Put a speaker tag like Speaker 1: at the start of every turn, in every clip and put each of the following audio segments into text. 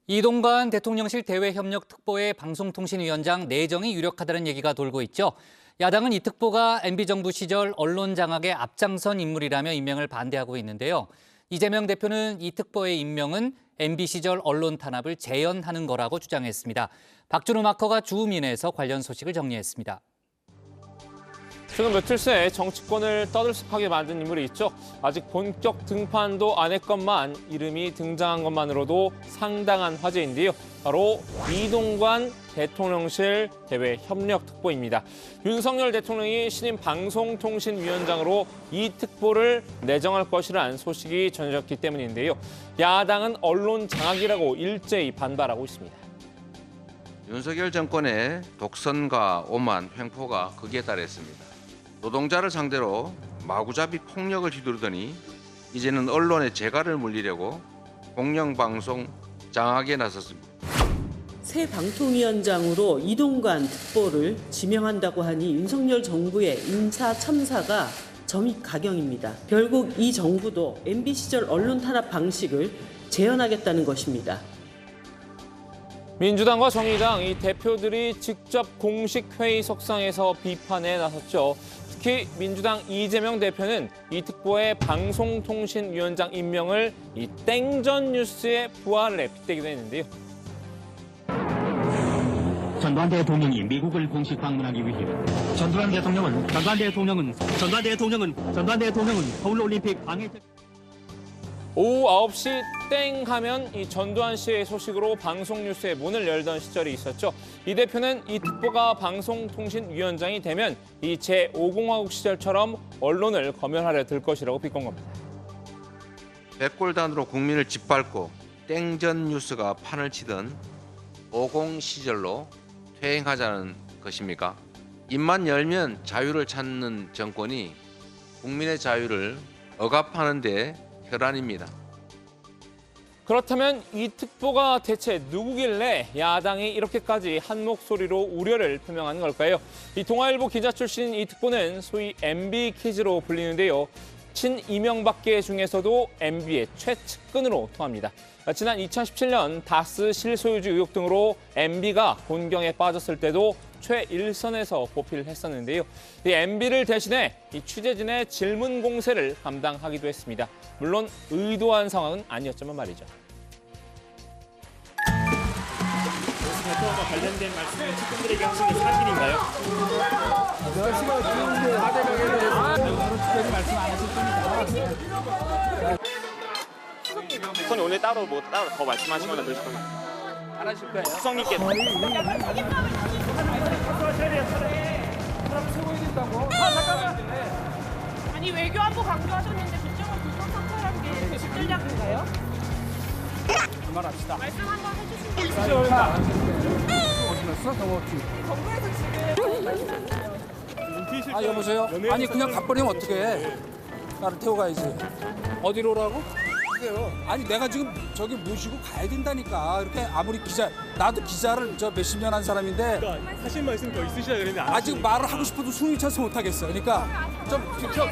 Speaker 1: 이동관 대통령실 대외협력특보의 방송통신위원장 내정이 유력하다는 얘기가 돌고 있죠. 야당은 이 특보가 MB정부 시절 언론 장악에 앞장선 인물이라며 임명을 반대하고 있는데요. 이재명 대표는 이 특보의 임명은 MB 시절 언론 탄압을 재현하는 거라고 주장했습니다. 박준우 마커가 주우민에서 관련 소식을 정리했습니다.
Speaker 2: 최근 며칠 새 정치권을 떠들썩하게 만든 인물이 있죠. 아직 본격 등판도 안 했건만 이름이 등장한 것만으로도 상당한 화제인데요. 바로 이동관 대통령실 대외협력특보입니다. 윤석열 대통령이 신임 방송통신위원장으로 이 특보를 내정할 것이라는 소식이 전해졌기 때문인데요. 야당은 언론 장악이라고 일제히 반발하고 있습니다.
Speaker 3: 윤석열 정권의 독선과 오만, 횡포가 극에 달했습니다. 노동자를 상대로 마구잡이 폭력을 휘두르더니 이제는 언론의 재갈을 물리려고 공영방송 장악에 나섰습니다.
Speaker 4: 새 방통위원장으로 이동관 특보를 지명한다고 하니 윤석열 정부의 인사 참사가 점입가경입니다. 결국 이 정부도 MB 시절 언론 탄압 방식을 재현하겠다는 것입니다.
Speaker 2: 민주당과 정의당 이 대표들이 직접 공식 회의 석상에서 비판에 나섰죠. 특히 민주당 이재명 대표는 이 특보의 방송통신위원장 임명을 이 땡전 뉴스의 부활에 빗대기도 했는데요.
Speaker 5: 전두환 대통령이 미국을 공식 방문하기 위해 전두환 대통령은 서울올림픽 방해.
Speaker 2: 오후 9시 땡 하면 이 전두환 씨의 소식으로 방송 뉴스의 문을 열던 시절이 있었죠. 이 대표는 이 특보가 방송통신위원장이 되면 이 제5공화국 시절처럼 언론을 검열하려 들 것이라고 비꼰 겁니다.
Speaker 3: 백골단으로 국민을 짓밟고 땡전 뉴스가 판을 치던 50 시절로 퇴행하자는 것입니까? 입만 열면 자유를 찾는 정권이 국민의 자유를 억압하는 데 혈안입니다.
Speaker 2: 그렇다면 이 특보가 대체 누구길래 야당이 이렇게까지 한 목소리로 우려를 표명하는 걸까요? 이 동아일보 기자 출신 이 특보는 소위 MB 키즈로 불리는데요. 친 이명박계 중에서도 MB의 최측근으로 통합니다. 지난 2017년 다스 실소유주 의혹 등으로 MB가 곤경에 빠졌을 때도 최일선에서 보필을 했었는데요. 이 MB를 대신해 이 취재진의 질문 공세를 감당하기도 했습니다. 물론 의도한 상황은 아니었지만 말이죠.
Speaker 6: 대표와 관련된 말씀을 측근들에게 하시는 사실인가요?
Speaker 7: 날씨가 추운데 하대강에 대해서 특별히 말씀 안 하실 겁니다.
Speaker 6: 선생님 오늘 따로 더 말씀하시거나 그러실 거예요?
Speaker 7: 안 하실 거예요?
Speaker 6: 수석님께
Speaker 7: 사람 세워야 된다고?
Speaker 8: 아니 외교안보 강조하셨는데 국정원 불법 선포라는 게 전략인가요?
Speaker 7: 그만합시다.
Speaker 8: 말씀 한번 해주시면
Speaker 7: 어디 갔어? 정없지.
Speaker 8: 정부에서 지금
Speaker 7: 아 여보세요? 아니 그냥 가버리면 어떡해? 나를 태워 가야지. 어디로 오라고? 아니 내가 지금 저기 모시고 가야 된다니까. 이렇게 아무리 기자, 나도 기자를 저 몇십 년 한 사람인데
Speaker 6: 하실 말씀 더 있으셔야 되는데
Speaker 7: 아직 말을 하고 싶어도 숨이 차서 못 하겠어. 그러니까 좀 비켜.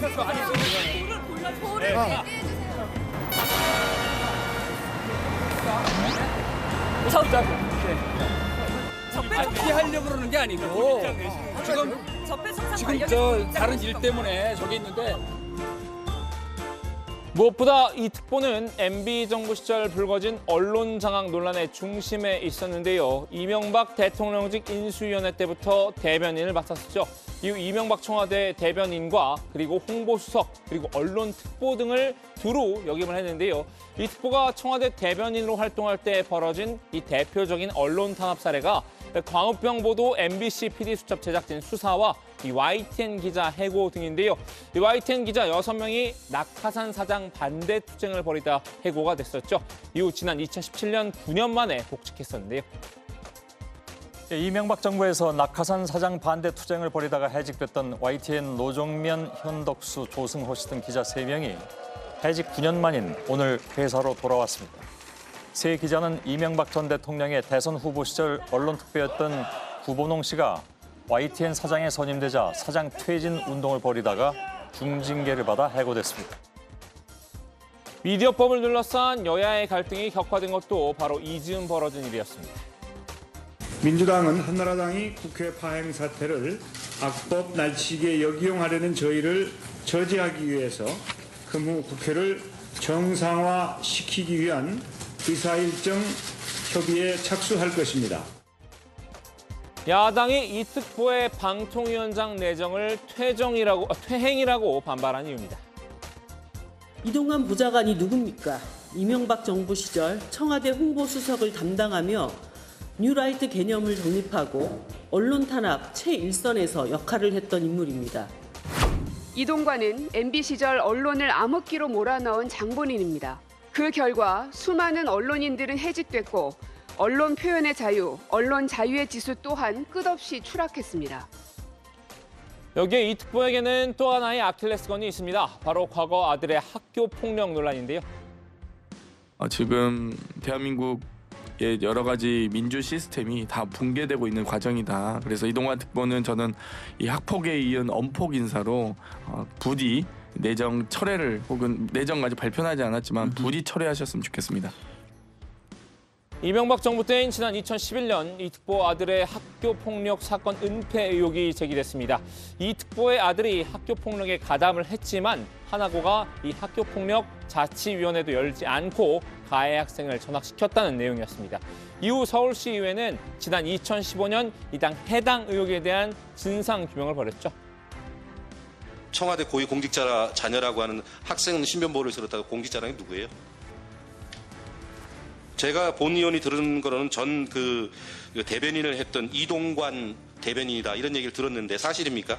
Speaker 7: 아니 피하려고 그러는 게 아니고 지금 저 다른 일 때문에 저기 있는데.
Speaker 2: 무엇보다 이 특보는 MB 정부 시절 불거진 언론 장악 논란의 중심에 있었는데요. 이명박 대통령직 인수위원회 때부터 대변인을 맡았었죠. 이후 이명박 청와대 대변인과 그리고 홍보수석 그리고 언론특보 등을 두루 역임을 했는데요. 이 특보가 청와대 대변인으로 활동할 때 벌어진 이 대표적인 언론 탄압 사례가 광우병 보도 MBC PD수첩 제작진 수사와 이 YTN 기자 해고 등인데요. 이 YTN 기자 6명이 낙하산 사장 반대 투쟁을 벌이다 해고가 됐었죠. 이후 지난 2017년 9년 만에 복직했었는데요.
Speaker 9: 이명박 정부에서 낙하산 사장 반대 투쟁을 벌이다가 해직됐던 YTN 노정면, 현덕수, 조승호 씨 등 기자 3명이 해직 9년 만인 오늘 회사로 돌아왔습니다. 세 기자는 이명박 전 대통령의 대선 후보 시절 언론특보였던 구본홍 씨가 YTN 사장에 선임되자 사장 퇴진 운동을 벌이다가 중징계를 받아 해고됐습니다.
Speaker 2: 미디어법을 둘러싼 여야의 갈등이 격화된 것도 바로 이즈음 벌어진 일이었습니다.
Speaker 10: 민주당은 한나라당이 국회 파행 사태를 악법 날치기에 역이용하려는 저희를 저지하기 위해서 금후 국회를 정상화시키기 위한 의사일정 협의에 착수할 것입니다.
Speaker 2: 야당이 이 특보의 방통위원장 내정을 퇴행이라고 반발한 이유입니다.
Speaker 4: 이동관 보좌관이 누굽니까? 이명박 정부 시절 청와대 홍보수석을 담당하며 뉴라이트 개념을 정립하고 언론 탄압 최일선에서 역할을 했던 인물입니다.
Speaker 11: 이동관은 MB 시절 언론을 암흑기로 몰아넣은 장본인입니다. 그 결과 수많은 언론인들은 해직됐고 언론 표현의 자유, 언론 자유의 지수 또한 끝없이 추락했습니다.
Speaker 2: 여기에 이 특보에게는 또 하나의 아킬레스건이 있습니다. 바로 과거 아들의 학교 폭력 논란인데요.
Speaker 12: 지금 대한민국의 여러 가지 민주 시스템이 다 붕괴되고 있는 과정이다. 그래서 이동관 특보는 저는 이 학폭에 이은 엄폭 인사로 부디 내정 철회를 혹은 내정까지 발표하지 않았지만 부디 철회하셨으면 좋겠습니다.
Speaker 2: 이명박 정부 때인 지난 2011년 이 특보 아들의 학교 폭력 사건 은폐 의혹이 제기됐습니다. 이 특보의 아들이 학교 폭력에 가담을 했지만 하나고가 이 학교 폭력 자치위원회도 열지 않고 가해 학생을 전학시켰다는 내용이었습니다. 이후 서울시의회는 지난 2015년 해당 의혹에 대한 진상 규명을 벌였죠.
Speaker 13: 청와대 고위공직자 자녀라고 하는 학생은 신변보호를 들었다가 공직자랑이 누구예요? 제가 본 의원이 들은 거로는 전 그 대변인을 했던 이동관 대변인이다 이런 얘기를 들었는데 사실입니까?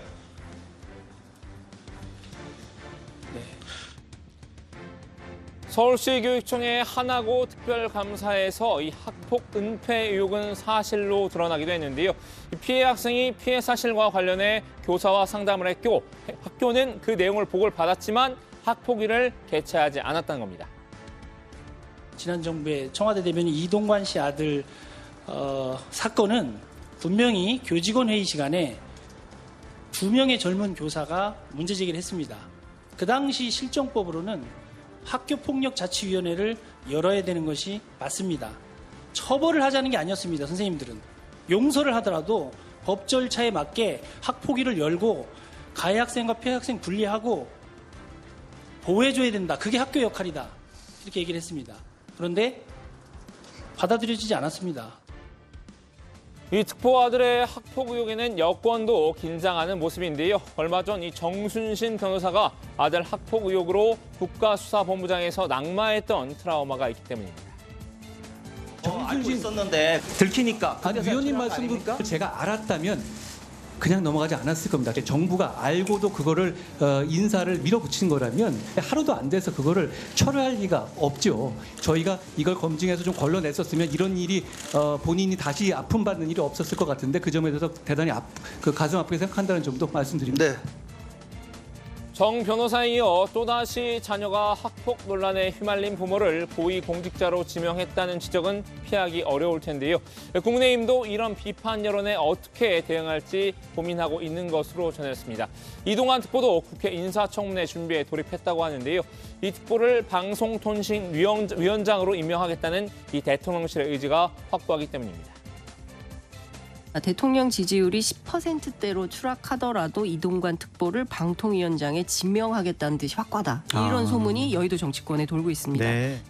Speaker 2: 서울시 교육청의 하나고 특별감사에서 이 학폭 은폐 의혹은 사실로 드러나기도 했는데요. 피해 학생이 피해 사실과 관련해 교사와 상담을 했고 학교는 그 내용을 보고를 받았지만 학폭위를 개최하지 않았다는 겁니다.
Speaker 14: 지난 정부의 청와대 대변인 이동관 씨 아들 사건은 분명히 교직원 회의 시간에 2명의 젊은 교사가 문제 제기를 했습니다. 그 당시 실정법으로는 학교폭력자치위원회를 열어야 되는 것이 맞습니다. 처벌을 하자는 게 아니었습니다. 선생님들은. 용서를 하더라도 법 절차에 맞게 학폭위를 열고 가해 학생과 피해 학생 분리하고 보호해줘야 된다. 그게 학교 역할이다. 이렇게 얘기를 했습니다. 그런데 받아들여지지 않았습니다.
Speaker 2: 이 특보 아들의 학폭 의혹에는 여권도 긴장하는 모습인데요. 얼마 전 이 정순신 변호사가 아들 학폭 의혹으로 국가수사본부장에서 낙마했던 트라우마가 있기 때문입니다.
Speaker 15: 알고 있었는데 들키니까.
Speaker 16: 아니, 위원님 말씀도 제가 알았다면 그냥 넘어가지 않았을 겁니다. 정부가 알고도 그거를 인사를 밀어붙인 거라면 하루도 안 돼서 그거를 철회할 리가 없죠. 저희가 이걸 검증해서 좀 걸러냈었으면 이런 일이 본인이 다시 아픔받는 일이 없었을 것 같은데 그 점에 대해서 대단히 가슴 아프게 생각한다는 점도 말씀드립니다.
Speaker 15: 네.
Speaker 2: 정 변호사에 이어 또다시 자녀가 학폭 논란에 휘말린 부모를 고위공직자로 지명했다는 지적은 피하기 어려울 텐데요. 국민의힘도 이런 비판 여론에 어떻게 대응할지 고민하고 있는 것으로 전했습니다. 이동관 특보도 국회 인사청문회 준비에 돌입했다고 하는데요. 이 특보를 방송통신위원장으로 임명하겠다는 이 대통령실의 의지가 확고하기 때문입니다.
Speaker 17: 대통령 지지율이 10%대로 추락하더라도 이동관 특보를 방통위원장에 지명하겠다는 듯이 확고하다. 이런 소문이 여의도 정치권에 돌고 있습니다.
Speaker 15: 네.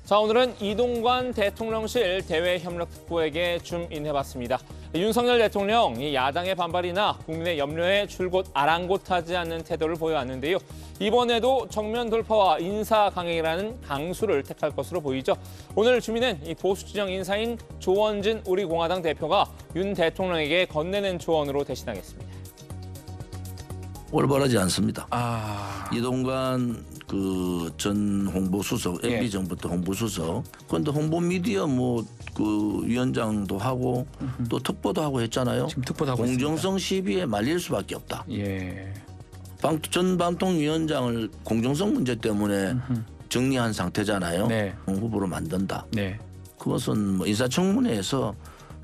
Speaker 2: 자, 오늘은 이동관 대통령실 대외협력특보에게 줌인해봤습니다. 윤석열 대통령, 이 야당의 반발이나 국민의 염려에 줄곧 아랑곳하지 않는 태도를 보여왔는데요. 이번에도 정면 돌파와 인사 강행이라는 강수를 택할 것으로 보이죠. 오늘 줌인은 이 보수 진영 인사인 조원진 우리공화당 대표가 윤 대통령에게 건네는 조언으로 대신하겠습니다.
Speaker 18: 올바르지 않습니다. 이동관 전 홍보수석, MB 정부 때 홍보수석, 그런데 홍보 미디어 위원장도 하고 또 특보도 하고 했잖아요.
Speaker 19: 지금 특보도 하고
Speaker 18: 공정성 시비에 말릴 수밖에 없다.
Speaker 19: 예.
Speaker 18: 전 방통위원장을 공정성 문제 때문에 정리한 상태잖아요.
Speaker 19: 네.
Speaker 18: 후보로 만든다.
Speaker 19: 네.
Speaker 18: 그것은 인사청문회에서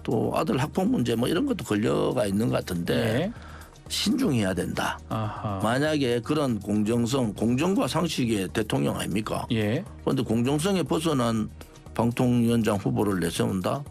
Speaker 18: 또 아들 학폭 문제 이런 것도 걸려가 있는 것 같은데.
Speaker 19: 네.
Speaker 18: 신중해야 된다.
Speaker 9: 아하.
Speaker 18: 만약에 그런 공정성, 공정과 상식의 대통령 아닙니까?
Speaker 9: 예.
Speaker 18: 그런데 공정성에 벗어난 방통위원장 후보를 내세운다?